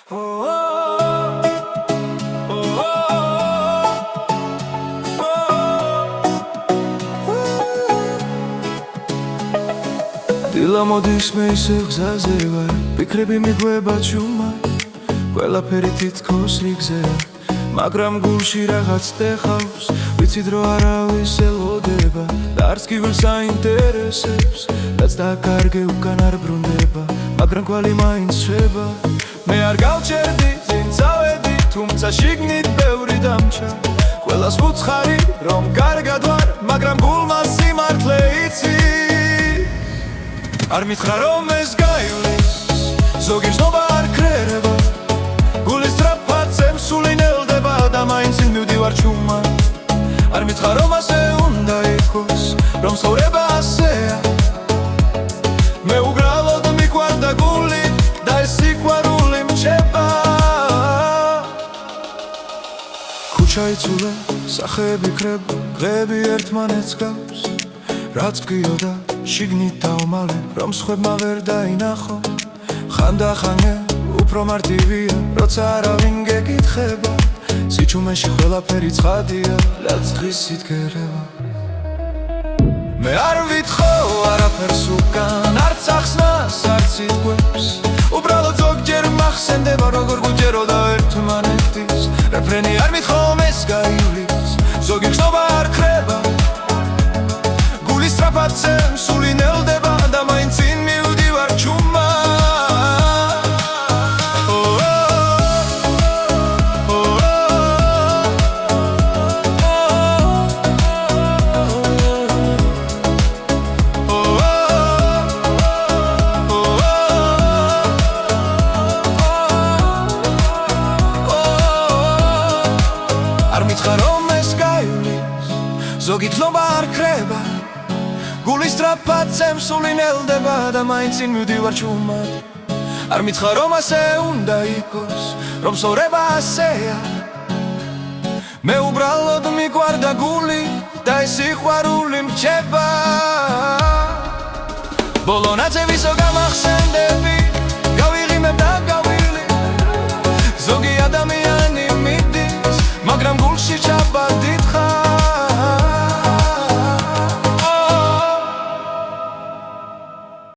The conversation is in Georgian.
დილა მოდის მე ისევ გზაზე ვარ, ფიქრები მიგვება ჩუმად, ყველაფერი თითქოს რიგზეა, მაგრამ გულში რაღაც ტეხავს, ვიცით რომ არავის ელოდება და არც კი ვილს აინტერესებს, რაც დაკარგე უკან არ ბრუნდება, მაგრამ კვალი მაინც შვება. მე არ გავჩერდი, წინ წავედი, თუმცა შიგნით ბევრი დამჩა, ყველას ვუცხარი რომ კარგად ვარ, მაგრამ გულმა სიმართლე იცის. არ მითხრა რომ ეს გაივლის, ზოგი შნობა არ ქრერება, გულის სწრაფად წემსული ნელდება და მაინც მივდივარ ჩუმად. არ მითხრა რომ ასე უნდა იყოს, რომ ცხოვრება ასეა, მე უბრალოდ მიყვარდა გული და ეს სიყვარული მრჩება. ქუჩა იცულა, სახეები ქრება, დღეები ერთმანეთს გავს, რაც გიოდა შიგნით დავმალე, რომ სხვებმა ვერ დაინახო, ხანდახანე უფრო მარტივია, როცა არავინ გეკითხება, სიჩუმეში ყველაფერი ცხადია, რაც ღისით გერევა. მე არ ვითხოვ არაფერს უკან, არც ახსნას, არც სიტყვებს, უბრალოდ ზოგჯერ მახსენდება, როგორ გვიჯეროდა ერთმანეთის, რეფრენი არ მითხოვ ეს გაივლის, ზოგი ხსნობა არ ქრება, გული სწრაფად წემსული ნელდება და მაინც წინ მივდივარ ჩუმად. არ მითხრა რომ ეს გაივლის, ზოგი თლობა არ ქრება, გული სწრაფად წემსული ნელდება და მაინც წინ მივდივარ ჩუმად. არ მითხრა რომ ასე უნდა იყოს, რომ ცხოვრება ასეა, მე უბრალოდ მიყვარდა გული და ეს სიყვარული მრჩება. ბოლო ნაცები ისო გამახსენდა